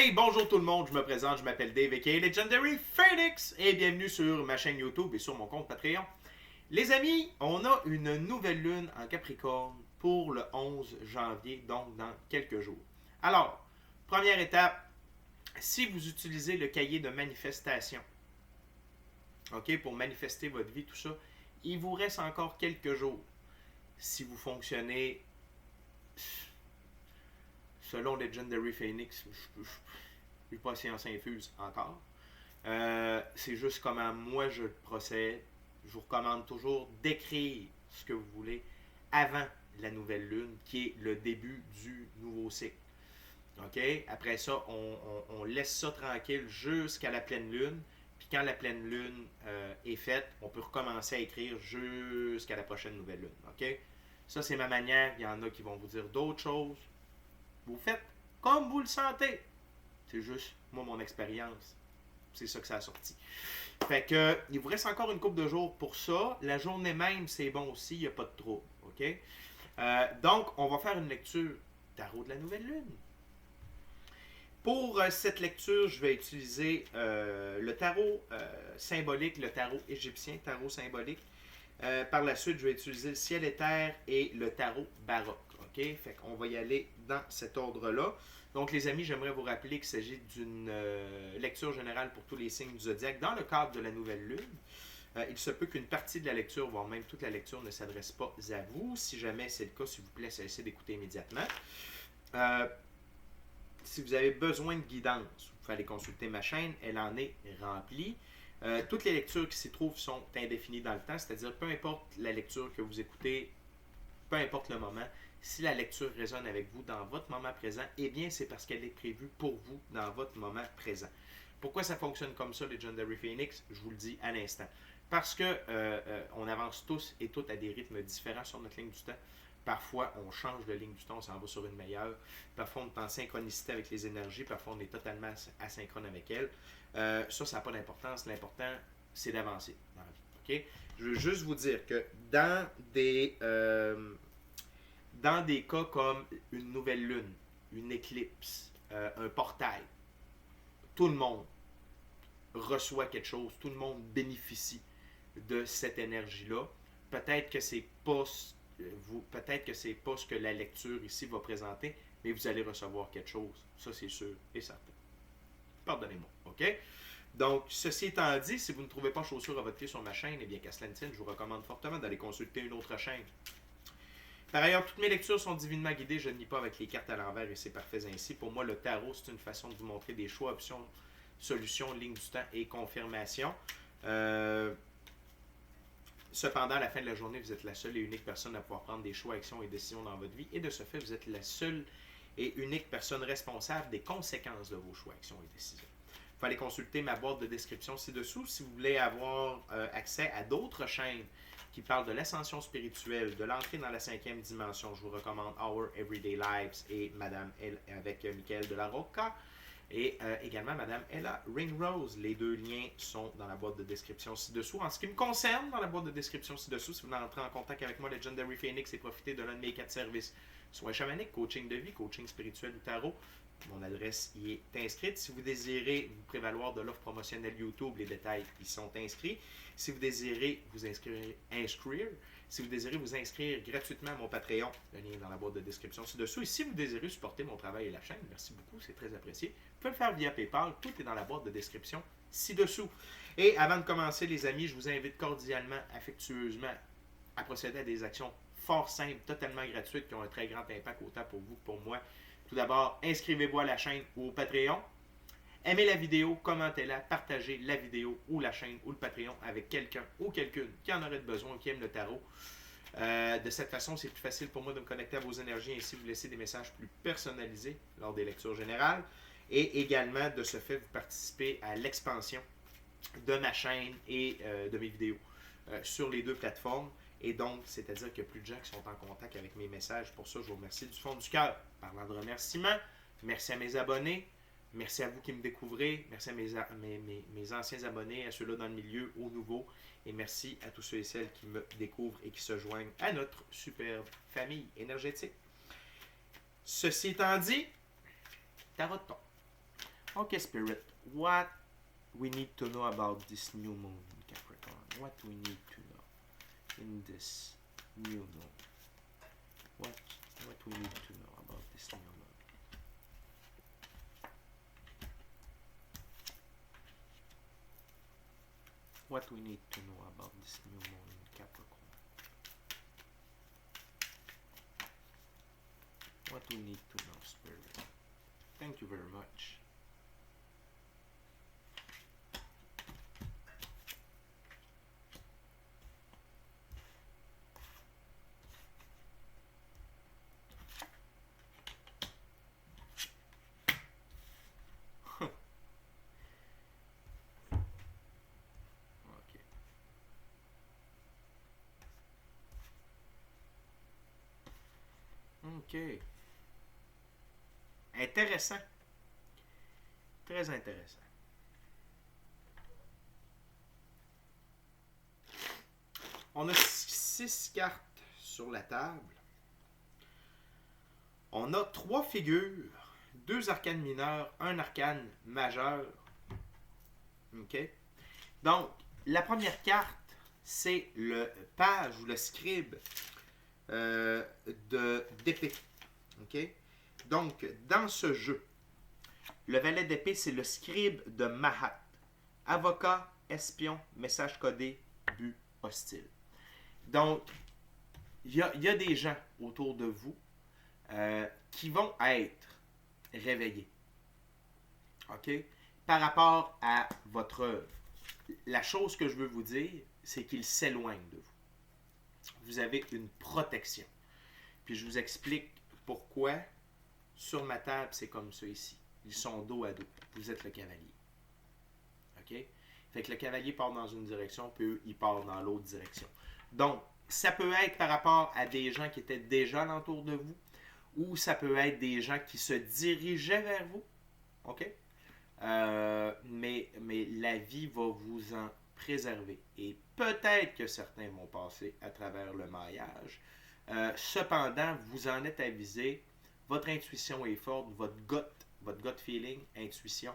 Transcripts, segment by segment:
Hey, bonjour tout le monde, je me présente, je m'appelle Dave aka Legendary Phoenix et bienvenue sur ma chaîne YouTube et sur mon compte Patreon. Les amis, on a une nouvelle lune en Capricorne pour le 11 janvier, donc dans quelques jours. Alors, première étape, si vous utilisez le cahier de manifestation, ok, pour manifester votre vie, tout ça, il vous reste encore quelques jours. Si vous fonctionnez selon Legendary Phoenix, je n'ai pas science infuse encore. C'est juste comment moi je procède. Je vous recommande toujours d'écrire ce que vous voulez avant la nouvelle lune, qui est le début du nouveau cycle. OK? Après ça, on laisse ça tranquille jusqu'à la pleine lune. Puis quand la pleine lune est faite, on peut recommencer à écrire jusqu'à la prochaine nouvelle lune. OK? Ça, c'est ma manière. Il y en a qui vont vous dire d'autres choses. Vous faites comme vous le sentez. C'est juste, moi, mon expérience. C'est ça que ça a sorti. Fait que, il vous reste encore une couple de jours pour ça. La journée même, c'est bon aussi, il n'y a pas de trouble. OK? Donc, on va faire une lecture tarot de la nouvelle lune. Pour cette lecture, je vais utiliser le tarot symbolique, le tarot égyptien, tarot symbolique. Par la suite, je vais utiliser le ciel et terre et le tarot baroque. OK? Fait qu'on va y aller dans cet ordre-là. Donc, les amis, j'aimerais vous rappeler qu'il s'agit d'une lecture générale pour tous les signes du zodiaque dans le cadre de la nouvelle lune. Il se peut qu'une partie de la lecture, voire même toute la lecture, ne s'adresse pas à vous. Si jamais c'est le cas, s'il vous plaît, cessez d'écouter immédiatement. Si vous avez besoin de guidance, vous pouvez aller consulter ma chaîne, elle en est remplie. Toutes les lectures qui s'y trouvent sont indéfinies dans le temps, c'est-à-dire peu importe la lecture que vous écoutez, peu importe le moment, si la lecture résonne avec vous dans votre moment présent, eh bien c'est parce qu'elle est prévue pour vous dans votre moment présent. Pourquoi ça fonctionne comme ça, Legendary Phoenix? Je vous le dis à l'instant. Parce que on avance tous et toutes à des rythmes différents sur notre ligne du temps. Parfois, on change de ligne du temps, on s'en va sur une meilleure. Parfois, on est en synchronicité avec les énergies. Parfois, on est totalement asynchrone avec elles. Ça n'a pas d'importance. L'important, c'est d'avancer dans la vie. Okay? Je veux juste vous dire que dans des cas comme une nouvelle lune, une éclipse, un portail, tout le monde reçoit quelque chose, tout le monde bénéficie de cette énergie-là. Peut-être que c'est pas ce que la lecture ici va présenter, mais vous allez recevoir quelque chose. Ça, c'est sûr et certain. Pardonnez-moi, OK? Donc, ceci étant dit, si vous ne trouvez pas chaussure à votre pied sur ma chaîne, eh bien, qu'à cela ne tienne, je vous recommande fortement d'aller consulter une autre chaîne. Par ailleurs, toutes mes lectures sont divinement guidées, je ne lis pas avec les cartes à l'envers et c'est parfait ainsi. Pour moi, le tarot, c'est une façon de vous montrer des choix, options, solutions, lignes du temps et confirmation. Cependant, à la fin de la journée, vous êtes la seule et unique personne à pouvoir prendre des choix, actions et décisions dans votre vie. Et de ce fait, vous êtes la seule et unique personne responsable des conséquences de vos choix, actions et décisions. Il faut aller consulter ma boîte de description ci-dessous si vous voulez avoir accès à d'autres chaînes qui parlent de l'ascension spirituelle, de l'entrée dans la 5e dimension. Je vous recommande Our Everyday Lives et Madame L avec Michael de la Rocca. Et également Madame Ella Ringrose. Les deux liens sont dans la boîte de description ci-dessous. En ce qui me concerne, dans la boîte de description ci-dessous, si vous voulez entrer en contact avec moi, Legendary Phoenix, et profiter de l'un de mes 4 services, soins chamaniques, coaching de vie, coaching spirituel ou tarot, mon adresse y est inscrite. Si vous désirez vous prévaloir de l'offre promotionnelle YouTube, les détails y sont inscrits. Si vous désirez vous inscrire, si vous désirez vous inscrire gratuitement à mon Patreon, le lien est dans la boîte de description ci-dessous. Et si vous désirez supporter mon travail et la chaîne, merci beaucoup, c'est très apprécié. Vous pouvez le faire via PayPal, tout est dans la boîte de description ci-dessous. Et avant de commencer, les amis, je vous invite cordialement, affectueusement à procéder à des actions fort simples, totalement gratuites, qui ont un très grand impact autant pour vous que pour moi. Tout d'abord, inscrivez-vous à la chaîne ou au Patreon. Aimez la vidéo, commentez-la, partagez la vidéo ou la chaîne ou le Patreon avec quelqu'un ou quelqu'une qui en aurait besoin, qui aime le tarot. De cette façon, c'est plus facile pour moi de me connecter à vos énergies et ainsi vous laisser des messages plus personnalisés lors des lectures générales. Et également, de ce fait, vous participez à l'expansion de ma chaîne et de mes vidéos sur les deux plateformes. Et donc, c'est-à-dire qu'il y a plus de gens qui sont en contact avec mes messages. Pour ça, je vous remercie du fond du cœur. Parlant de remerciements, merci à mes abonnés. Merci à vous qui me découvrez. Merci à mes anciens abonnés, à ceux-là dans le milieu, aux nouveaux. Et merci à tous ceux et celles qui me découvrent et qui se joignent à notre superbe famille énergétique. Ceci étant dit, tarot de ton. Okay, Spirit, what we need to know about this new moon in Capricorn? What we need to know in this new moon? What we need to know about this new moon? What we need to know about this new moon in Capricorn? What we need to know, Spirit? Thank you very much. OK. Intéressant. Très intéressant. On a 6 cartes sur la table. On a 3 figures, 2 arcanes mineurs, 1 arcane majeur. OK? Donc, la première carte, c'est le page ou le scribe d'épée. OK? Donc, dans ce jeu, le valet d'épée, c'est le scribe de Mahat. Avocat, espion, message codé, but hostile. Donc, il y a des gens autour de vous qui vont être réveillés. OK? Par rapport à votre œuvre. La chose que je veux vous dire, c'est qu'ils s'éloignent de vous. Vous avez une protection. Puis je vous explique pourquoi. Sur ma table, c'est comme ça ici. Ils sont dos à dos. Vous êtes le cavalier. OK? Fait que le cavalier part dans une direction, puis eux, ils partent dans l'autre direction. Donc, ça peut être par rapport à des gens qui étaient déjà alentour de vous, ou ça peut être des gens qui se dirigeaient vers vous. OK? Mais la vie va vous en préserver. Et peut-être que certains vont passer à travers le maillage. Cependant, vous en êtes avisé. Votre intuition est forte, votre gut feeling, intuition,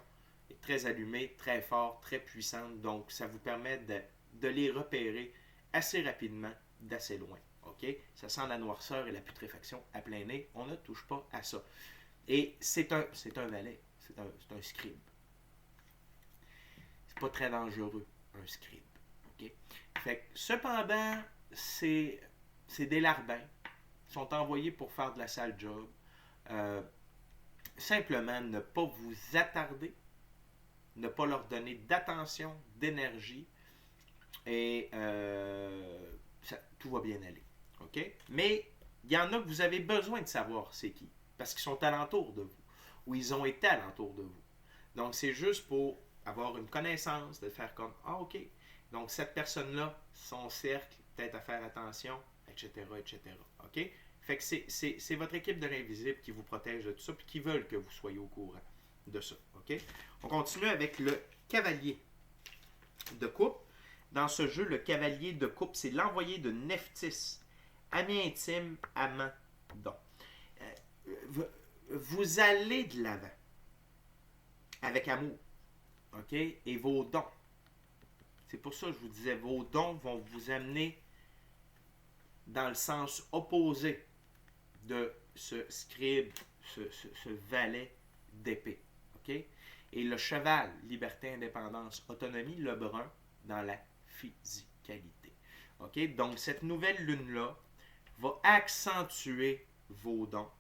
est très allumée, très fort, très puissante. Donc, ça vous permet de les repérer assez rapidement, d'assez loin. OK? Ça sent la noirceur et la putréfaction à plein nez. On ne touche pas à ça. Et c'est un valet. C'est un scribe. C'est pas très dangereux, un scribe. OK? Fait que, cependant, c'est des larbins. Ils sont envoyés pour faire de la sale job. Simplement ne pas vous attarder, ne pas leur donner d'attention, d'énergie, et tout va bien aller. OK? Mais il y en a que vous avez besoin de savoir c'est qui, parce qu'ils sont alentour de vous, ou ils ont été alentour de vous. Donc, c'est juste pour avoir une connaissance, de faire comme, ah, OK, donc cette personne-là, son cercle, peut-être à faire attention, etc., etc. OK? Fait que c'est votre équipe de l'invisible qui vous protège de tout ça, puis qui veulent que vous soyez au courant de ça. OK? On continue avec le cavalier de coupe. Dans ce jeu, le cavalier de coupe, c'est l'envoyé de Nephthys, ami intime, amant, don. Vous allez de l'avant avec amour. OK? Et vos dons. C'est pour ça que je vous disais, vos dons vont vous amener dans le sens opposé de ce scribe, ce valet d'épée. OK? Et le cheval, liberté, indépendance, autonomie, le brun, dans la physicalité. OK? Donc, cette nouvelle lune-là va accentuer vos dons,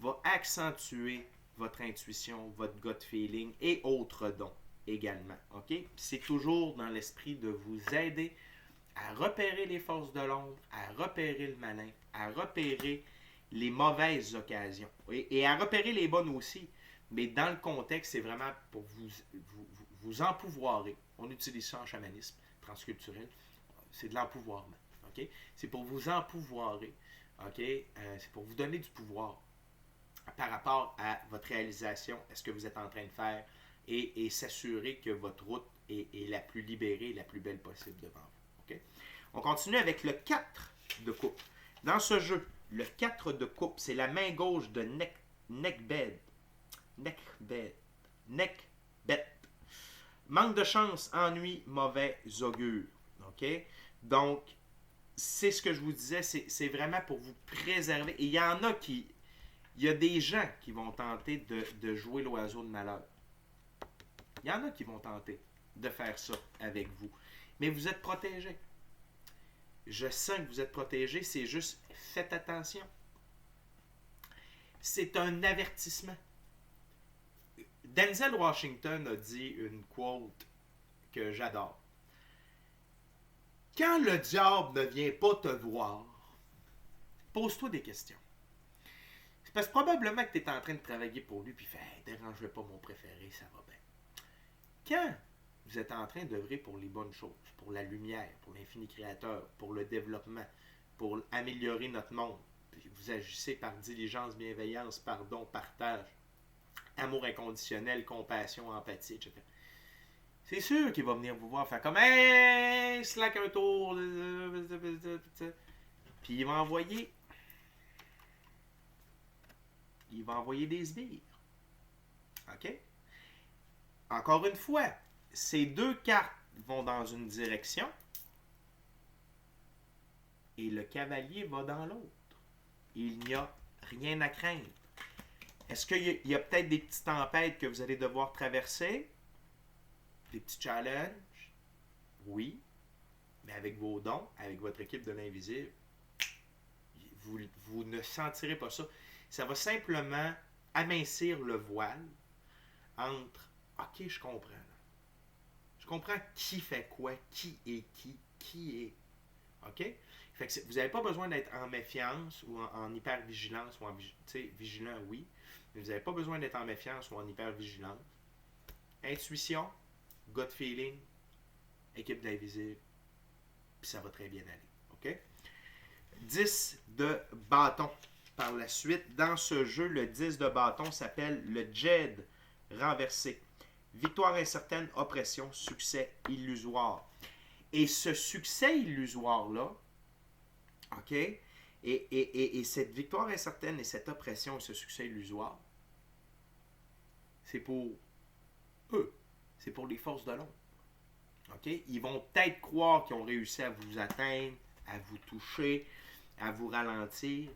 va accentuer votre intuition, votre gut feeling et autres dons également. OK? C'est toujours dans l'esprit de vous aider à repérer les forces de l'ombre, à repérer le malin, à repérer les mauvaises occasions et à repérer les bonnes aussi. Mais dans le contexte, c'est vraiment pour vous empouvoirer. On utilise ça en chamanisme transculturel. C'est de l'empouvoirment. Okay? C'est pour vous empouvoirer. Okay? C'est pour vous donner du pouvoir par rapport à votre réalisation, à ce que vous êtes en train de faire et s'assurer que votre route est la plus libérée, la plus belle possible devant vous. Okay? On continue avec le 4 de coupe. Dans ce jeu, le 4 de coupe, c'est la main gauche de Nekhbed. Manque de chance, ennui, mauvais augure. OK? Donc, c'est ce que je vous disais, c'est vraiment pour vous préserver. Et il y en a qui... Il y a des gens qui vont tenter de jouer l'oiseau de malheur. Il y en a qui vont tenter de faire ça avec vous. Mais vous êtes protégés. Je sens que vous êtes protégés, c'est juste faites attention. C'est un avertissement. Denzel Washington a dit une quote que j'adore. Quand le diable ne vient pas te voir, pose-toi des questions. C'est parce que probablement que tu es en train de travailler pour lui puis fait hey, dérange pas mon préféré, ça va bien. Quand vous êtes en train d'œuvrer pour les bonnes choses, pour la lumière, pour l'infini créateur, pour le développement, pour améliorer notre monde, puis vous agissez par diligence, bienveillance, pardon, partage, amour inconditionnel, compassion, empathie, etc. C'est sûr qu'il va venir vous voir faire comme hey, slack un tour. Puis il va envoyer des sbires. OK? Encore une fois, ces deux cartes vont dans une direction et le cavalier va dans l'autre. Il n'y a rien à craindre. Est-ce qu'il y a peut-être des petites tempêtes que vous allez devoir traverser? Des petits challenges? Oui. Mais avec vos dons, avec votre équipe de l'invisible, vous ne sentirez pas ça. Ça va simplement amincir le voile entre « OK, je comprends. Je comprends qui fait quoi, qui est qui est. » OK? Fait que vous n'avez pas besoin d'être en méfiance ou en hyper-vigilance ou en vigilant, oui. Mais vous n'avez pas besoin d'être en méfiance ou en hyper-vigilance. Intuition, gut feeling, équipe d'invisible, puis ça va très bien aller. OK? 10 de bâton. Par la suite, dans ce jeu, le 10 de bâton s'appelle le Jed renversé. Victoire incertaine, oppression, succès illusoire. Et ce succès illusoire-là, OK, et cette victoire incertaine et cette oppression et ce succès illusoire, c'est pour eux. C'est pour les forces de l'ombre. OK? Ils vont peut-être croire qu'ils ont réussi à vous atteindre, à vous toucher, à vous ralentir.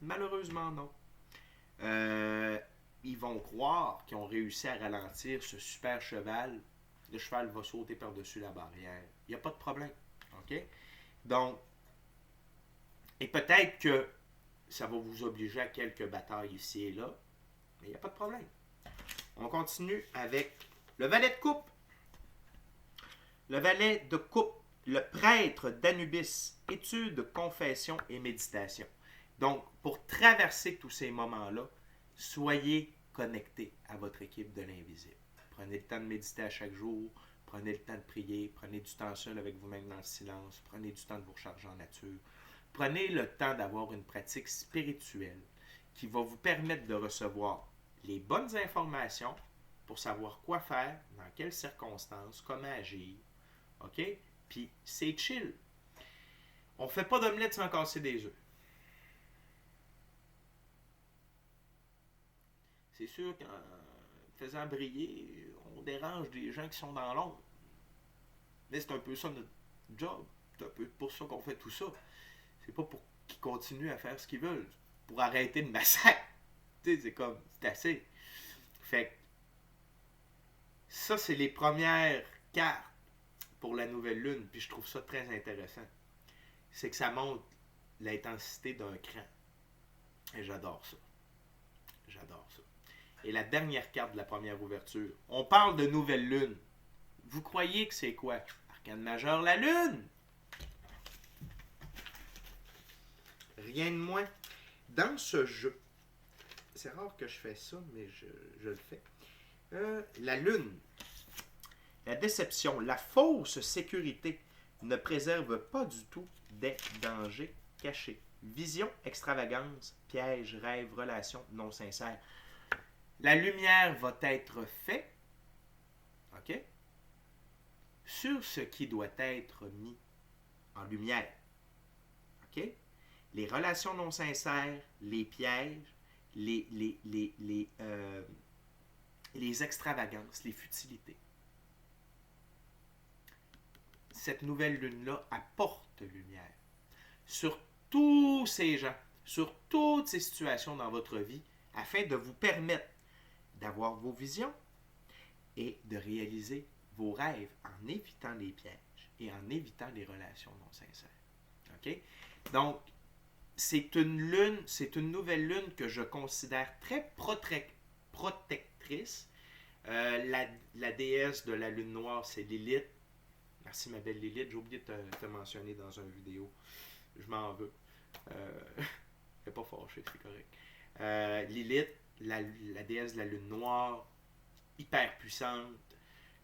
Malheureusement, non. Ils vont croire qu'ils ont réussi à ralentir ce super cheval. Le cheval va sauter par-dessus la barrière. Il n'y a pas de problème. OK? Donc, et peut-être que ça va vous obliger à quelques batailles ici et là, mais il n'y a pas de problème. On continue avec le valet de coupe. Le valet de coupe, le prêtre d'Anubis, étude, confession et méditation. Donc, pour traverser tous ces moments-là, soyez connectés à votre équipe de l'invisible. Prenez le temps de méditer à chaque jour, prenez le temps de prier, prenez du temps seul avec vous-même dans le silence, prenez du temps de vous recharger en nature. Prenez le temps d'avoir une pratique spirituelle qui va vous permettre de recevoir les bonnes informations pour savoir quoi faire, dans quelles circonstances, comment agir. OK? Puis, c'est chill. On ne fait pas d'omelette sans casser des œufs. C'est sûr qu'en faisant briller, on dérange des gens qui sont dans l'ombre. Mais c'est un peu ça notre job. C'est un peu pour ça qu'on fait tout ça. C'est pas pour qu'ils continuent à faire ce qu'ils veulent. Pour arrêter le massacre. Tu sais, c'est comme, c'est assez. Fait que, ça, c'est les premières cartes pour la nouvelle lune. Puis je trouve ça très intéressant. C'est que ça montre l'intensité d'un cran. Et j'adore ça. J'adore ça. Et la dernière carte de la première ouverture. On parle de nouvelle lune. Vous croyez que c'est quoi? Arcane majeur, la lune! Rien de moins. Dans ce jeu, c'est rare que je fais ça, mais je le fais. La lune, la déception, la fausse sécurité ne préserve pas du tout des dangers cachés. Vision, extravagance, piège, rêve, relation non sincère. La lumière va être faite, OK, sur ce qui doit être mis en lumière. OK? Les relations non sincères, les pièges, les extravagances, les futilités. cette nouvelle lune-là apporte lumière sur tous ces gens, sur toutes ces situations dans votre vie, afin de vous permettre d'avoir vos visions et de réaliser vos rêves en évitant les pièges et en évitant les relations non sincères. OK? Donc, c'est une nouvelle lune que je considère très protectrice. La déesse de la lune noire, c'est Lilith. Merci ma belle Lilith, j'ai oublié de te mentionner dans une vidéo. Je m'en veux. Je ne pas fâché, c'est correct. Lilith, la déesse de la lune noire, hyper puissante.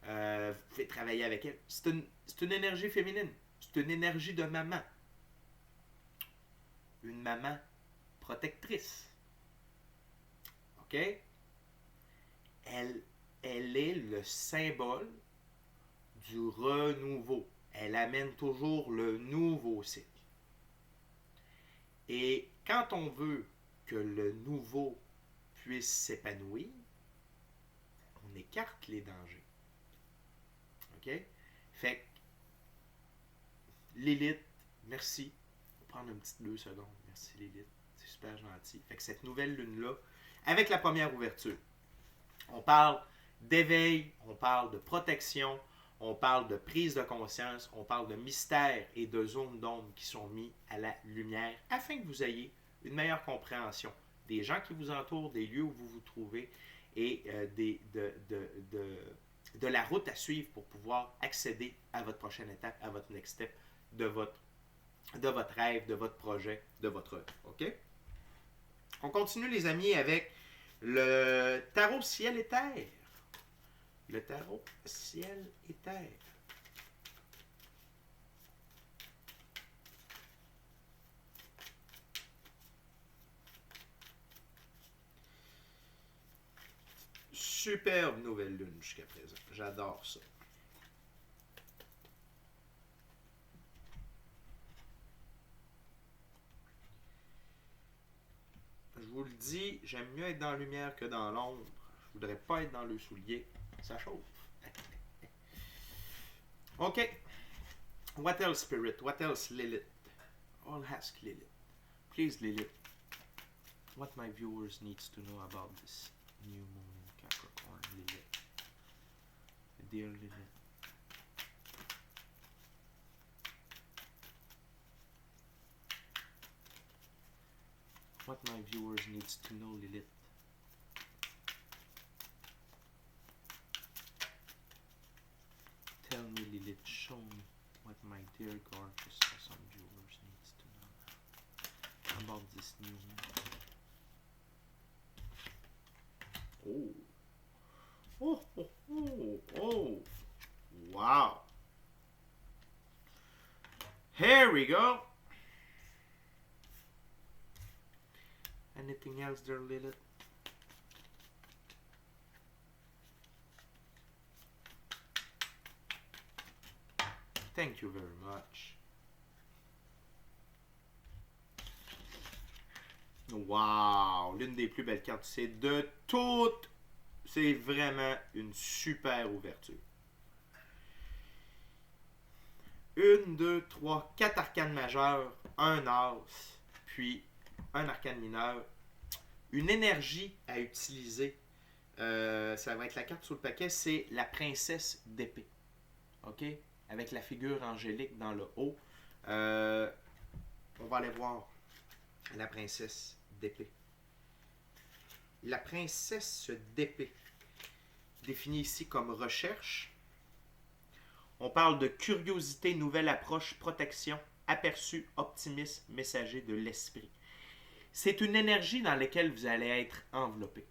Vous pouvez travailler avec elle. C'est une énergie féminine. C'est une énergie de maman. Une maman protectrice. OK? Elle est le symbole du renouveau. Elle amène toujours le nouveau cycle. Et quand on veut que le nouveau puisse s'épanouir, on écarte les dangers. OK? Fait que Lilith, merci. On va prendre une petite 2 secondes. Merci Lilith. C'est super gentil. Fait que cette nouvelle lune-là, avec la première ouverture, on parle d'éveil, on parle de protection, on parle de prise de conscience, on parle de mystère et de zones d'ombre qui sont mis à la lumière afin que vous ayez une meilleure compréhension des gens qui vous entourent, des lieux où vous vous trouvez et de la route à suivre pour pouvoir accéder à votre prochaine étape, à votre next step de votre rêve, de votre projet, de votre œuvre. OK? On continue les amis avec le tarot ciel et terre. Le tarot ciel et terre. Superbe nouvelle lune jusqu'à présent. J'adore ça. Je vous le dis, j'aime mieux être dans la lumière que dans l'ombre. Je voudrais pas être dans le soulier. Ça chauffe. OK. What else, Spirit? What else, Lilith? I'll ask Lilith. Please, Lilith. What my viewers needs to know about this new moon in Capricorn, Lilith. Dear Lilith. What my viewers needs to know, Lilith. Tell me, Lilith, show me what my dear gorgeous awesome viewers needs to know about this new moon. Oh. Oh. Wow. Here we go. Anything else there, Lilith? Thank you very much. Wow! L'une des plus belles cartes. C'est de toutes. C'est vraiment une super ouverture. 1, 2, 3, 4 arcanes majeures, un as, puis un arcane mineur. Une énergie à utiliser. Ça va être la carte sur le paquet, c'est la princesse d'épée. OK? Avec la figure angélique dans le haut. On va aller voir la princesse d'épée. La princesse d'épée, définie ici comme recherche. On parle de curiosité, nouvelle approche, protection, aperçu, optimisme, messager de l'esprit. C'est une énergie dans laquelle vous allez être enveloppé.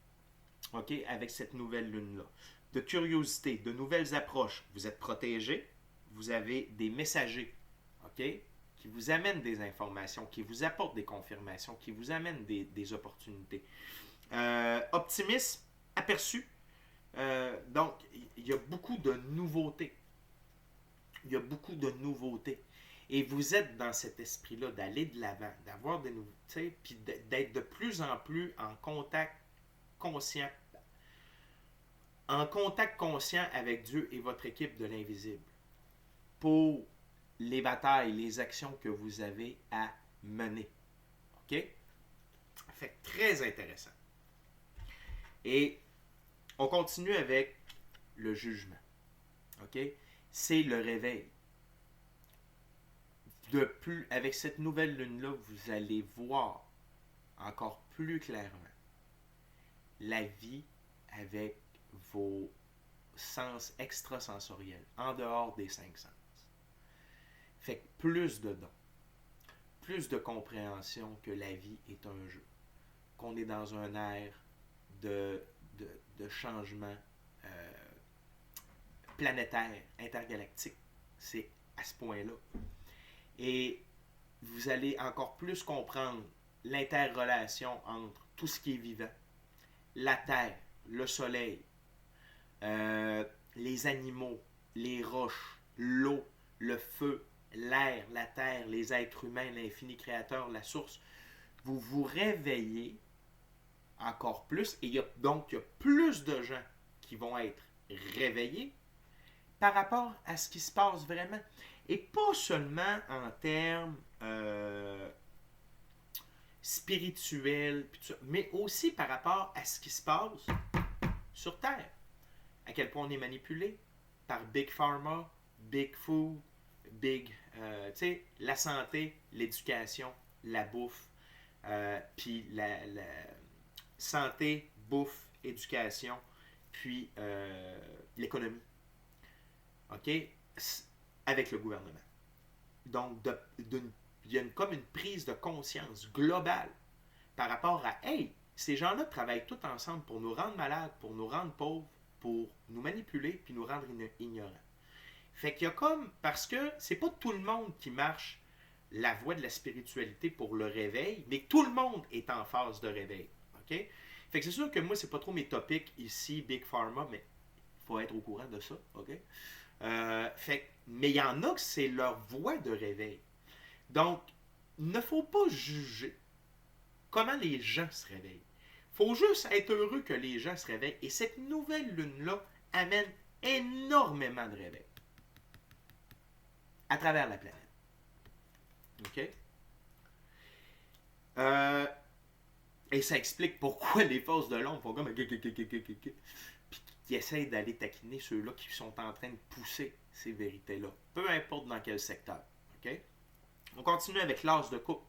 OK? Avec cette nouvelle lune-là. De curiosité, de nouvelles approches. Vous êtes protégé. Vous avez des messagers, OK, qui vous amènent des informations, qui vous apportent des confirmations, qui vous amènent des opportunités. Optimisme, aperçu. Donc, il y a beaucoup de nouveautés. Il y a beaucoup de nouveautés. Et vous êtes dans cet esprit-là d'aller de l'avant, d'avoir des nouveautés, puis d'être de plus en plus en contact conscient. En contact conscient avec Dieu et votre équipe de l'invisible. Pour les batailles, les actions que vous avez à mener. OK? Fait que très intéressant. Et on continue avec le jugement. OK? C'est le réveil. Avec cette nouvelle lune-là, vous allez voir encore plus clairement la vie avec vos sens extrasensoriels, en dehors des 5 sens. Fait que plus de dons, plus de compréhension que la vie est un jeu, qu'on est dans un air de changement planétaire, intergalactique. C'est à ce point-là. Et vous allez encore plus comprendre l'interrelation entre tout ce qui est vivant, la terre, le soleil, les animaux, les roches, l'eau, le feu, l'air, la terre, les êtres humains, l'infini créateur, la source. Vous vous réveillez encore plus, et il y a plus de gens qui vont être réveillés par rapport à ce qui se passe vraiment. Et pas seulement en termes spirituels, mais aussi par rapport à ce qui se passe sur Terre. À quel point on est manipulé par Big Pharma, Big Food, la santé, l'éducation, la bouffe, puis la santé, bouffe, éducation, puis l'économie. OK? Avec le gouvernement. Donc, il y a comme une prise de conscience globale par rapport à, hey, ces gens-là travaillent tous ensemble pour nous rendre malades, pour nous rendre pauvres, pour nous manipuler, puis nous rendre ignorants. Fait qu'il y a comme, parce que c'est pas tout le monde qui marche la voie de la spiritualité pour le réveil, mais tout le monde est en phase de réveil. OK? Fait que c'est sûr que moi, c'est pas trop mes topics ici, Big Pharma, mais il faut être au courant de ça. OK? Mais il y en a que c'est leur voie de réveil. Donc, il ne faut pas juger comment les gens se réveillent. Il faut juste être heureux que les gens se réveillent. Et cette nouvelle lune-là amène énormément de réveil à travers la planète. OK? Et ça explique pourquoi les forces de l'ombre font comme puis qui essayent d'aller taquiner ceux-là qui sont en train de pousser ces vérités-là, peu importe dans quel secteur. OK? On continue avec l'as de coupe.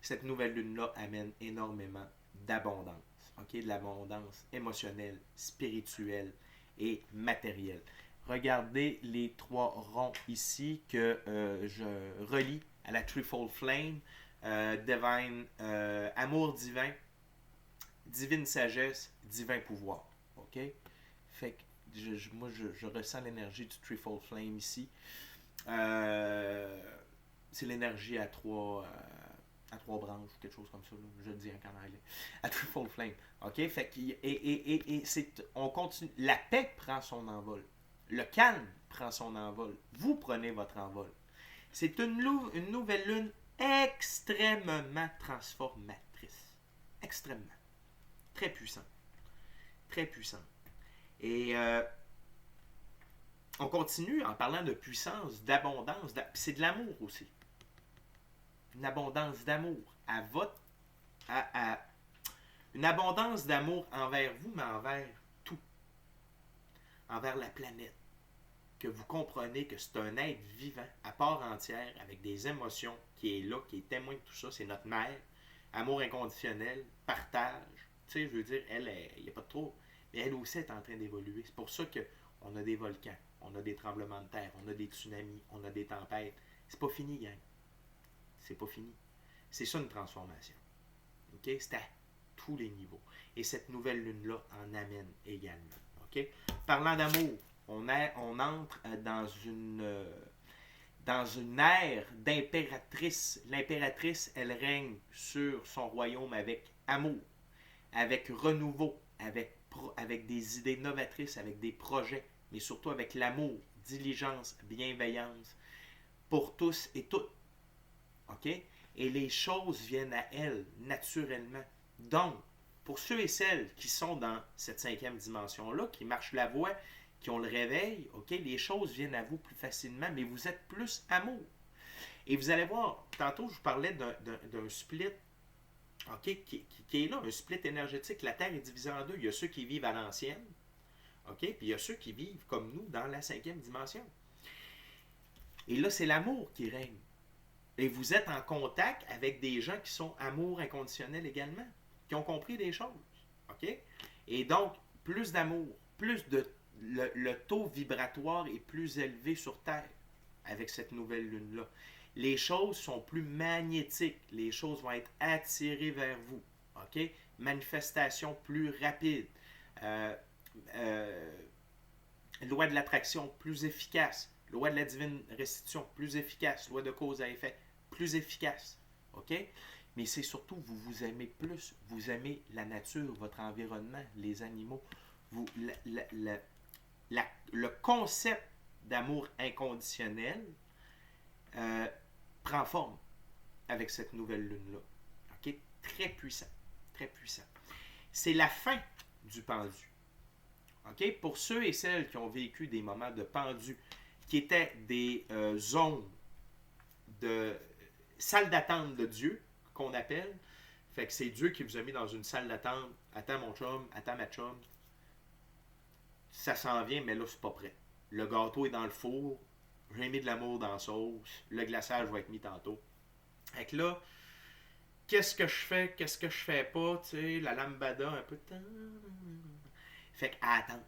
Cette nouvelle lune-là amène énormément d'abondance. OK? De l'abondance émotionnelle, spirituelle et matérielle. Regardez les 3 ronds ici que je relie à la Threefold Flame. Divine, amour divin, divine sagesse, divin pouvoir. OK? Fait que moi, je ressens l'énergie du Threefold Flame ici. C'est l'énergie à 3 branches, quelque chose comme ça. Là. Je le dis en anglais. À Threefold Flame. OK? Fait que, on continue. La paix prend son envol. Le calme prend son envol. Vous prenez votre envol. C'est une nouvelle lune extrêmement transformatrice. Extrêmement. Très puissante. Très puissante. Et on continue en parlant de puissance, d'abondance. C'est de l'amour aussi. Une abondance d'amour. Une abondance d'amour envers vous, mais envers tout. Envers la planète. Que vous comprenez que c'est un être vivant, à part entière, avec des émotions, qui est là, qui est témoin de tout ça. C'est notre mère. Amour inconditionnel, partage. Tu sais, je veux dire, elle, il n'y a pas de trop. Mais elle aussi est en train d'évoluer. C'est pour ça qu'on a des volcans, on a des tremblements de terre, on a des tsunamis, on a des tempêtes. C'est pas fini, gang. C'est pas fini. C'est ça une transformation. OK? C'est à tous les niveaux. Et cette nouvelle lune-là en amène également. OK? Parlant d'amour, on entre dans une ère d'impératrice. L'impératrice, elle règne sur son royaume avec amour, avec renouveau, avec des idées novatrices, avec des projets, mais surtout avec l'amour, diligence, bienveillance pour tous et toutes. OK? Et les choses viennent à elle naturellement. Donc, pour ceux et celles qui sont dans cette 5e dimension-là, qui marchent la voie, qui ont le réveil, OK, les choses viennent à vous plus facilement, mais vous êtes plus amour. Et vous allez voir, tantôt je vous parlais d'un split, ok, qui est là, un split énergétique. La Terre est divisée en deux. Il y a ceux qui vivent à l'ancienne, ok, puis il y a ceux qui vivent comme nous dans la 5e dimension. Et là, c'est l'amour qui règne. Et vous êtes en contact avec des gens qui sont amour inconditionnel également, qui ont compris des choses. OK? Et donc, plus d'amour, plus de. Le taux vibratoire est plus élevé sur Terre avec cette nouvelle lune-là. Les choses sont plus magnétiques. Les choses vont être attirées vers vous. OK? Manifestation plus rapide. Loi de l'attraction plus efficace. Loi de la divine restitution plus efficace. Loi de cause à effet plus efficace. OK? Mais c'est surtout, vous vous aimez plus. Vous aimez la nature, votre environnement, les animaux. Vous, le concept d'amour inconditionnel prend forme avec cette nouvelle lune-là. OK? Très puissant. Très puissant. C'est la fin du pendu. OK? Pour ceux et celles qui ont vécu des moments de pendu, qui étaient des zones de salle d'attente de Dieu, qu'on appelle. Fait que c'est Dieu qui vous a mis dans une salle d'attente. Attends mon chum, attends ma chum. Ça s'en vient, mais là, c'est pas prêt. Le gâteau est dans le four. J'ai mis de l'amour dans la sauce. Le glaçage va être mis tantôt. Fait que là, qu'est-ce que je fais? Qu'est-ce que je fais pas? Tu sais, la lambada, un peu de temps. Fait qu'à attendre.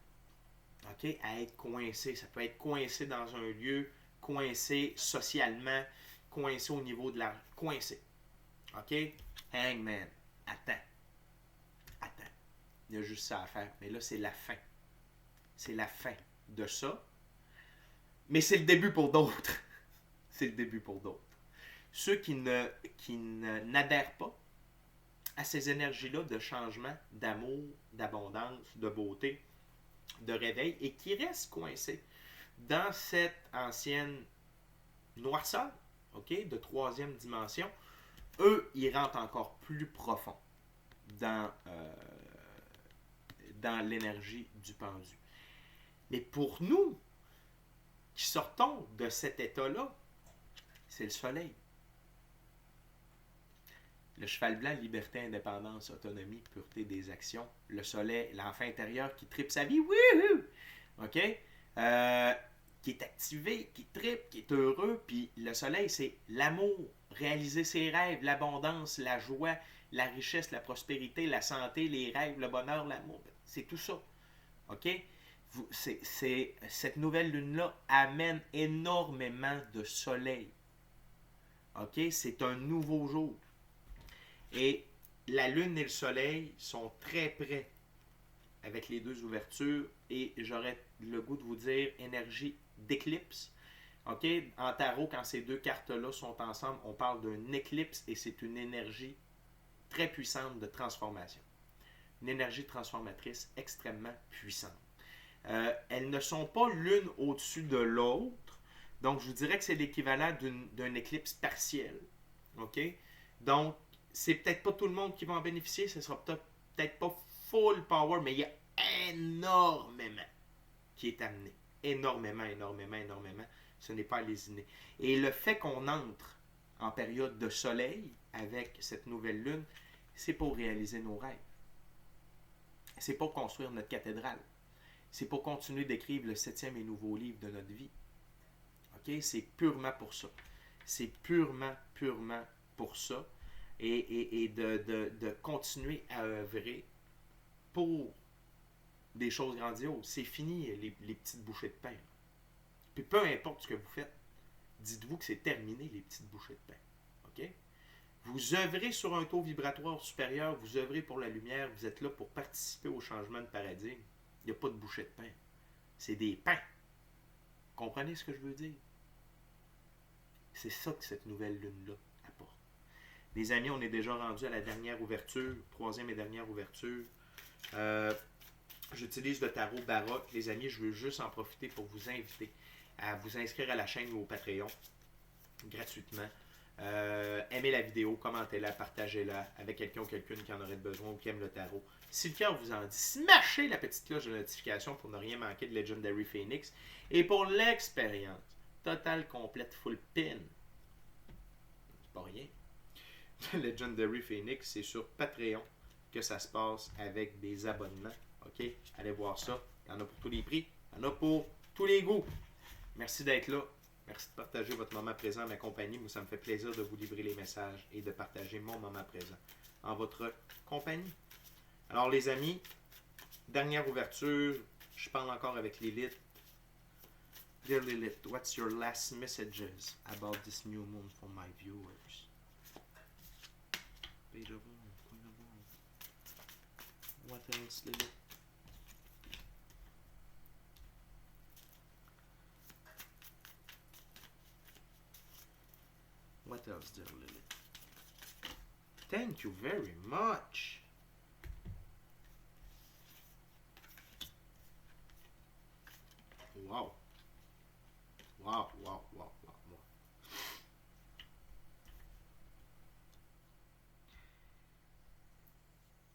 OK? À être coincé. Ça peut être coincé dans un lieu, coincé socialement, coincé au niveau de la... Coincé. OK? Hangman. Attends. Attends. Il y a juste ça à faire. Mais là, c'est la fin. C'est la fin de ça. Mais c'est le début pour d'autres. C'est le début pour d'autres. Ceux qui n'adhèrent pas à ces énergies-là de changement, d'amour, d'abondance, de beauté, de réveil, et qui restent coincés dans cette ancienne noirceur, OK, de 3e dimension, eux, ils rentrent encore plus profond dans l'énergie du pendu. Mais pour nous, qui sortons de cet état-là, c'est le soleil. Le cheval blanc, liberté, indépendance, autonomie, pureté des actions. Le soleil, l'enfant intérieur qui tripe sa vie, wouhou! OK? Qui est activé, qui tripe, qui est heureux. Puis le soleil, c'est l'amour, réaliser ses rêves, l'abondance, la joie, la richesse, la prospérité, la santé, les rêves, le bonheur, l'amour. C'est tout ça. OK? Cette nouvelle lune-là amène énormément de soleil. OK? C'est un nouveau jour. Et la lune et le soleil sont très près avec les deux ouvertures. Et j'aurais le goût de vous dire énergie d'éclipse. OK? En tarot, quand ces deux cartes-là sont ensemble, on parle d'une éclipse et c'est une énergie très puissante de transformation. Une énergie transformatrice extrêmement puissante. Elles ne sont pas l'une au-dessus de l'autre. Donc, je vous dirais que c'est l'équivalent d'une éclipse partielle. OK? Donc, c'est peut-être pas tout le monde qui va en bénéficier. Ce sera peut-être pas full power, mais il y a énormément qui est amené. Énormément, énormément, énormément. Ce n'est pas à lésiner. Et le fait qu'on entre en période de soleil avec cette nouvelle lune, c'est pour réaliser nos rêves. C'est pour construire notre cathédrale. C'est pour continuer d'écrire le 7e et nouveau livre de notre vie. OK? C'est purement pour ça. C'est purement pour ça. Et de continuer à œuvrer pour des choses grandioses. C'est fini les petites bouchées de pain. Puis peu importe ce que vous faites, dites-vous que c'est terminé les petites bouchées de pain. OK? Vous œuvrez sur un taux vibratoire supérieur, vous œuvrez pour la lumière, vous êtes là pour participer au changement de paradigme. Il n'y a pas de bouchée de pain. C'est des pains. Comprenez ce que je veux dire? C'est ça que cette nouvelle lune-là apporte. Les amis, on est déjà rendu à la dernière ouverture, 3e et dernière ouverture. J'utilise le tarot baroque. Les amis, je veux juste en profiter pour vous inviter à vous inscrire à la chaîne ou au Patreon gratuitement. Aimez la vidéo, commentez-la, partagez-la avec quelqu'un ou quelqu'une qui en aurait besoin ou qui aime le tarot. Si le cœur vous en dit, smashez la petite cloche de notification pour ne rien manquer de Legendary Phoenix. Et pour l'expérience totale, complète, full pin, pas rien. Legendary Phoenix, c'est sur Patreon que ça se passe avec des abonnements. OK? Allez voir ça. Il y en a pour tous les prix. Il y en a pour tous les goûts. Merci d'être là. Merci de partager votre moment présent à ma compagnie. Moi, ça me fait plaisir de vous livrer les messages et de partager mon moment présent en votre compagnie. Alors, les amis, dernière ouverture. Je parle encore avec Lilith. Dear Lilith, what's your last messages about this new moon for my viewers? Page of one, Queen of one. What else, Lilith? What else, dear Lilith? Thank you very much. Wow. Wow, wow, wow, wow, wow.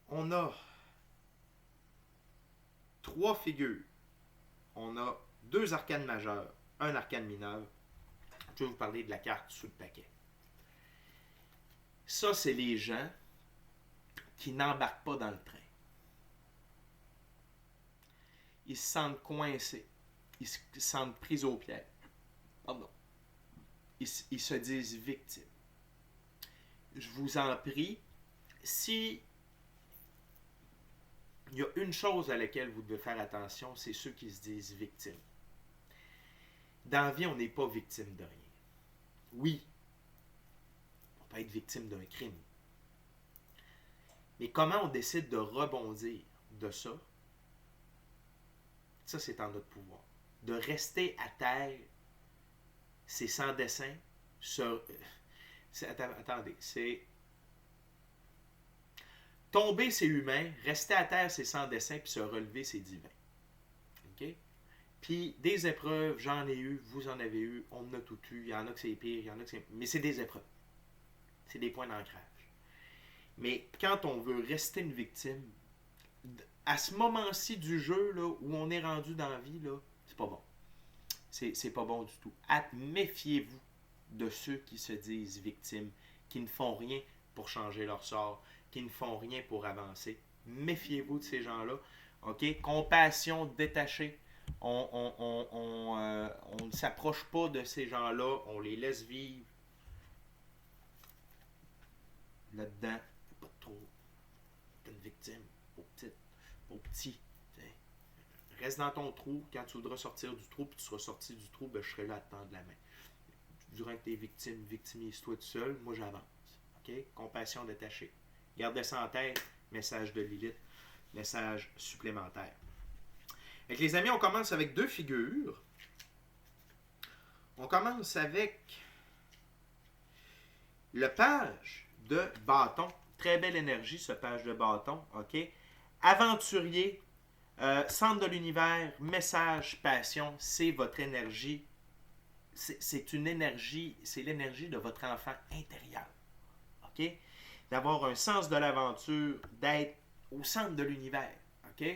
On a 3 figures. On a 2 arcanes majeures, un arcane mineur. Je vais vous parler de la carte sous le paquet. Ça, c'est les gens qui n'embarquent pas dans le train. Ils se sentent coincés. Ils se sentent pris au piège. Pardon. Ils se disent victimes. Je vous en prie, si il y a une chose à laquelle vous devez faire attention, c'est ceux qui se disent victimes. Dans la vie, on n'est pas victime de rien. Oui, on peut être victime d'un crime. Mais comment on décide de rebondir de ça? Ça, c'est en notre pouvoir. De rester à terre, c'est sans dessein. Attendez, c'est... Tomber, c'est humain. Rester à terre, c'est sans dessein. Puis se relever, c'est divin. OK? Puis des épreuves, j'en ai eu, vous en avez eu, on en a tout eu. Il y en a que c'est pire, il y en a que c'est... Mais c'est des épreuves. C'est des points d'ancrage. Mais quand on veut rester une victime, à ce moment-ci du jeu, là, où on est rendu dans la vie, là, c'est pas bon. C'est pas bon du tout. Méfiez-vous de ceux qui se disent victimes, qui ne font rien pour changer leur sort, qui ne font rien pour avancer. Méfiez-vous de ces gens-là. OK? Compassion détachée. On ne s'approche pas de ces gens-là. On les laisse vivre. Là-dedans, pas trop. T'es une victime. Au petit. Reste dans ton trou. Quand tu voudras sortir du trou, puis tu seras sorti du trou, ben, je serai là à te tendre la main. Durant que tu es victime, victimise-toi tout seul. Moi, j'avance. OK? Compassion détachée. Gardez ça en tête. Message de Lilith. Message supplémentaire. Avec les amis, on commence avec 2 figures. On commence avec le page de bâton. Très belle énergie, ce page de bâton. OK? Aventurier, centre de l'univers, message, passion, c'est votre énergie. C'est une énergie, c'est l'énergie de votre enfant intérieur. OK? D'avoir un sens de l'aventure, d'être au centre de l'univers. OK?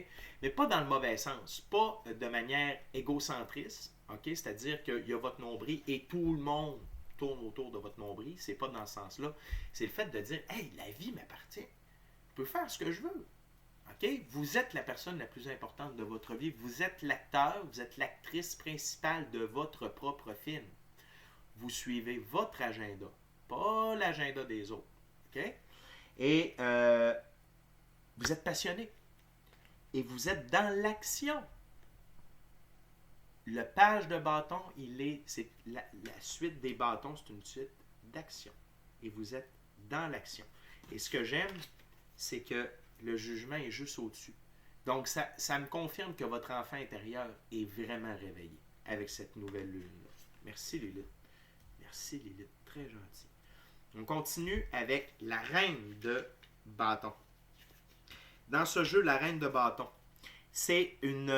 Mais pas dans le mauvais sens, pas de manière égocentriste. OK? C'est-à-dire qu'il y a votre nombril et tout le monde tourne autour de votre nombril. C'est pas dans ce sens-là. C'est le fait de dire « Hey, la vie m'appartient. Je peux faire ce que je veux. » OK? Vous êtes la personne la plus importante de votre vie. Vous êtes l'acteur, vous êtes l'actrice principale de votre propre film. Vous suivez votre agenda, pas l'agenda des autres. OK? Et vous êtes passionné. Et vous êtes dans l'action. Le page de bâton, c'est la suite des bâtons, c'est une suite d'action. Et vous êtes dans l'action. Et ce que j'aime, c'est que le jugement est juste au-dessus. Donc, ça me confirme que votre enfant intérieur est vraiment réveillé avec cette nouvelle lune-là. Merci Lilith. Merci Lilith. Très gentil. On continue avec la reine de bâton. Dans ce jeu, la reine de bâton, c'est une...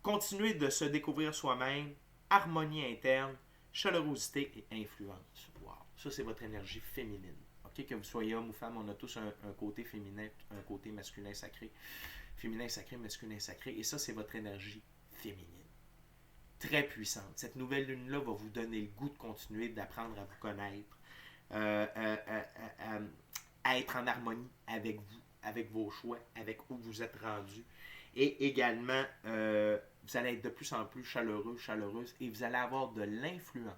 continuer de se découvrir soi-même, harmonie interne, chaleurosité et influence. Wow. Ça, c'est votre énergie féminine. Okay? Que vous soyez homme ou femme, on a tous un côté féminin, un côté masculin sacré. Féminin sacré, masculin sacré. Et ça, c'est votre énergie féminine. très puissante. Cette nouvelle lune-là va vous donner le goût de continuer d'apprendre à vous connaître, euh, euh, euh, euh, à être en harmonie avec vous, avec vos choix, avec où vous êtes rendu. Et également, vous allez être de plus en plus chaleureux, chaleureuse, et vous allez avoir de l'influence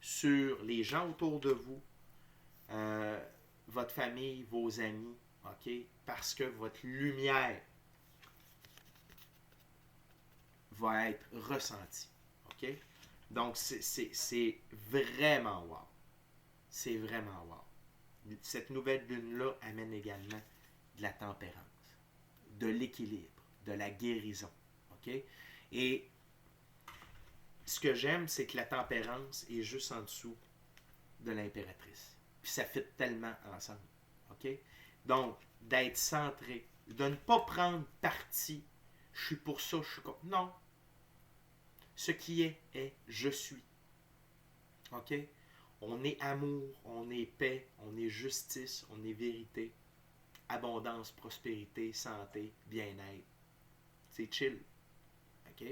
sur les gens autour de vous, votre famille, vos amis, ok? Parce que votre lumière va être ressentie, ok? Donc, c'est vraiment wow. C'est vraiment wow. Cette nouvelle lune-là amène également de la tempérance, de l'équilibre, de la guérison, ok? Et ce que j'aime, c'est que la tempérance est juste en dessous de l'impératrice. Puis ça fit tellement ensemble. OK? Donc, d'être centré, de ne pas prendre parti. Je suis pour ça, je suis comme. Non. Ce qui est je suis. OK? On est amour, on est paix, on est justice, on est vérité, abondance, prospérité, santé, bien-être. C'est chill. OK?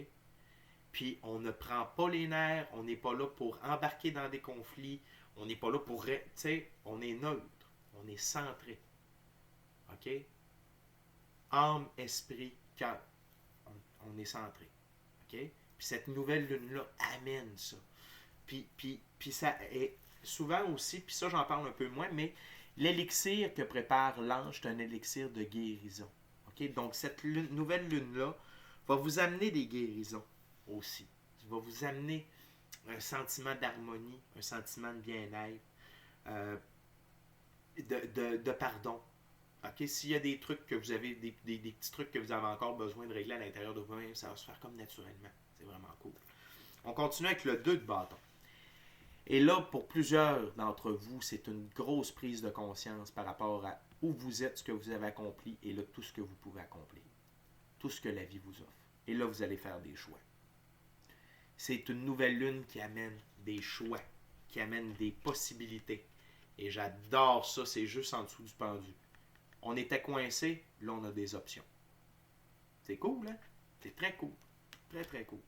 Puis on ne prend pas les nerfs, on n'est pas là pour embarquer dans des conflits, on n'est pas là pour... Tu sais, on est neutre, on est centré. OK? Âme, esprit, cœur. On est centré. OK? Puis cette nouvelle lune-là amène ça. Puis ça est souvent aussi, puis ça j'en parle un peu moins, mais l'élixir que prépare l'ange, c'est un élixir de guérison. OK? Donc cette nouvelle lune-là va vous amener des guérisons aussi. Ça va vous amener un sentiment d'harmonie, un sentiment de bien-être, de pardon. OK? S'il y a des trucs que vous avez, des petits trucs que vous avez encore besoin de régler à l'intérieur de vous-même, ça va se faire comme naturellement. C'est vraiment cool. On continue avec le 2 de bâton. Et là, pour plusieurs d'entre vous, c'est une grosse prise de conscience par rapport à où vous êtes, ce que vous avez accompli, et là, tout ce que vous pouvez accomplir. Tout ce que la vie vous offre. Et là, vous allez faire des choix. C'est une nouvelle lune qui amène des choix, qui amène des possibilités. Et j'adore ça, c'est juste en dessous du pendu. On était coincé, là on a des options. C'est cool, hein? C'est très cool. Très, très cool.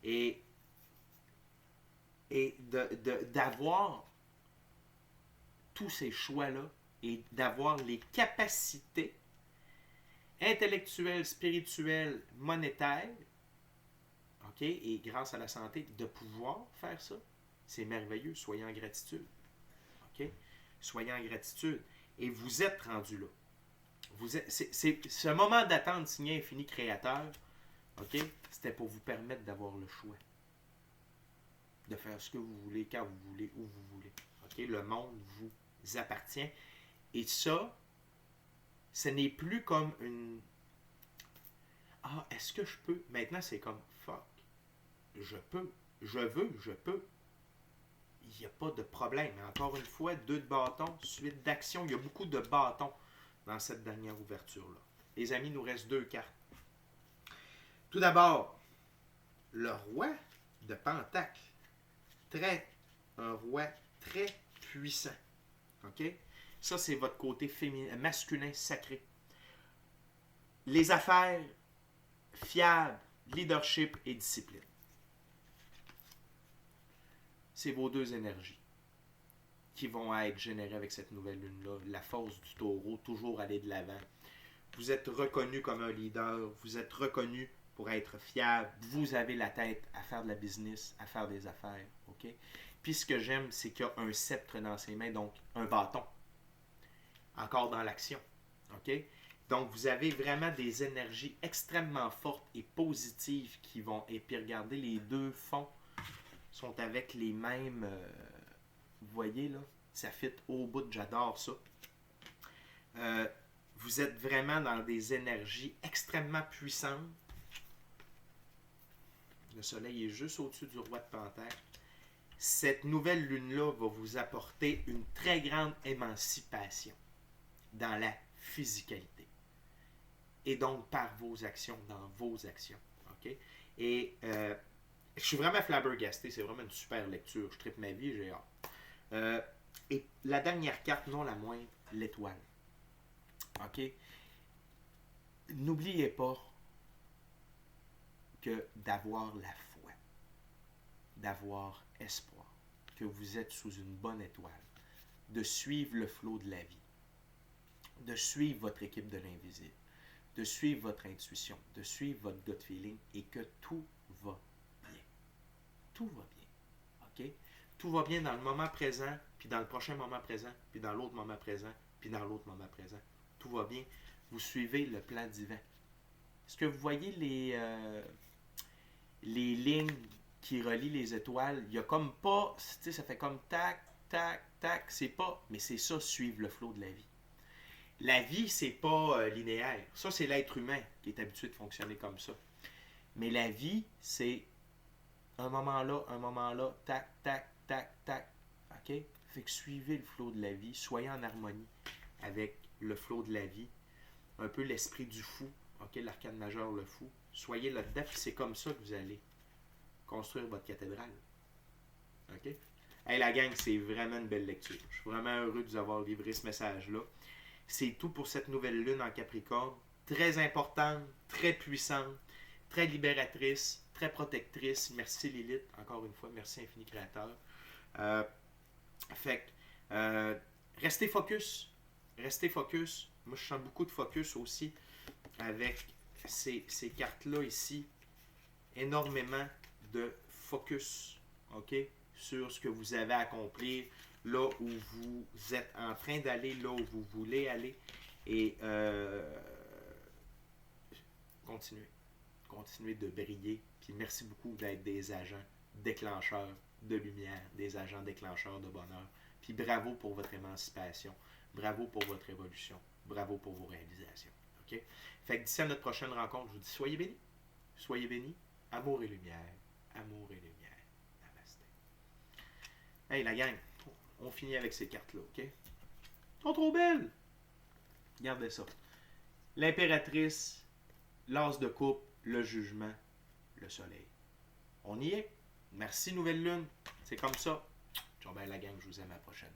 Et d'avoir tous ces choix-là et d'avoir les capacités intellectuelles, spirituelles, monétaires, OK, et grâce à la santé, de pouvoir faire ça, c'est merveilleux. Soyez en gratitude. OK? Soyez en gratitude. Et vous êtes rendu là. C'est ce moment d'attente signé infini créateur, OK? C'était pour vous permettre d'avoir le choix. De faire ce que vous voulez, quand vous voulez, où vous voulez. OK? Le monde vous appartient. Et ça, ce n'est plus comme une... Ah, est-ce que je peux? Maintenant, c'est comme, fuck. Je peux. Je veux, je peux. Il n'y a pas de problème. Encore une fois, 2 de bâton, suite d'action. Il y a beaucoup de bâtons dans cette dernière ouverture-là. Les amis, il nous reste 2 cartes. Tout d'abord, le roi de Pentacle. Un roi très puissant. OK? Ça, c'est votre côté féminin, masculin sacré. Les affaires, fiables, leadership et discipline. C'est vos 2 énergies qui vont être générées avec cette nouvelle lune-là. La force du taureau, toujours aller de l'avant. Vous êtes reconnu comme un leader, vous êtes reconnu pour être fiable, vous avez la tête à faire de la business, à faire des affaires. OK? Puis ce que j'aime, c'est qu'il y a un sceptre dans ses mains, donc un bâton. Encore dans l'action. OK? Donc vous avez vraiment des énergies extrêmement fortes et positives qui vont... Et puis regardez, les 2 fonds sont avec les mêmes... vous voyez là, ça fit au bout, j'adore ça. Vous êtes vraiment dans des énergies extrêmement puissantes. Le soleil est juste au-dessus du roi de Pentacle. Cette nouvelle lune-là va vous apporter une très grande émancipation dans la physicalité. Et donc par vos actions, dans vos actions. OK? Et je suis vraiment flabbergasté. C'est vraiment une super lecture. Je tripe ma vie, j'ai hâte. Et la dernière carte, non la moindre, l'étoile. OK? N'oubliez pas que d'avoir la foi, d'avoir espoir, que vous êtes sous une bonne étoile, de suivre le flot de la vie, de suivre votre équipe de l'invisible, de suivre votre intuition, de suivre votre gut feeling et que tout va bien. Tout va bien. OK? Tout va bien dans le moment présent, puis dans le prochain moment présent, puis dans l'autre moment présent, puis dans l'autre moment présent. Tout va bien. Vous suivez le plan divin. Est-ce que vous voyez les lignes qui relient les étoiles? Il y a comme pas, tu sais, ça fait comme tac, tac, tac. C'est pas, mais c'est ça, suivre le flot de la vie. La vie, c'est pas linéaire. Ça, c'est l'être humain qui est habitué de fonctionner comme ça. Mais la vie, c'est un moment là, tac, tac, tac, tac. OK? Fait que suivez le flot de la vie. Soyez en harmonie avec le flot de la vie. Un peu l'esprit du fou. OK? L'arcane majeur, le fou. Soyez là-dedans, puis c'est comme ça que vous allez construire votre cathédrale. OK? Hey, la gang, c'est vraiment une belle lecture. Je suis vraiment heureux de vous avoir livré ce message-là. C'est tout pour cette nouvelle lune en Capricorne. Très importante, très puissante, très libératrice, très protectrice. Merci Lilith, encore une fois. Merci Infini Créateur. Restez focus. Restez focus. Moi, je sens beaucoup de focus aussi avec ces cartes-là ici. Énormément de focus. OK? Sur ce que vous avez à accomplir, là où vous êtes en train d'aller, là où vous voulez aller. Et continuez de briller. Puis merci beaucoup d'être des agents déclencheurs de lumière, des agents déclencheurs de bonheur. Puis bravo pour votre émancipation. Bravo pour votre évolution. Bravo pour vos réalisations. OK? Fait que d'ici à notre prochaine rencontre, je vous dis soyez bénis. Soyez bénis. Amour et lumière. Amour et lumière. Namasté. Hey la gang, on finit avec ces cartes-là, OK? Elles sont trop belles! Regardez ça. L'impératrice, l'as de coupe, le jugement, le soleil. On y est. Merci, nouvelle lune. C'est comme ça. Ciao, ben la gang, je vous aime à la prochaine.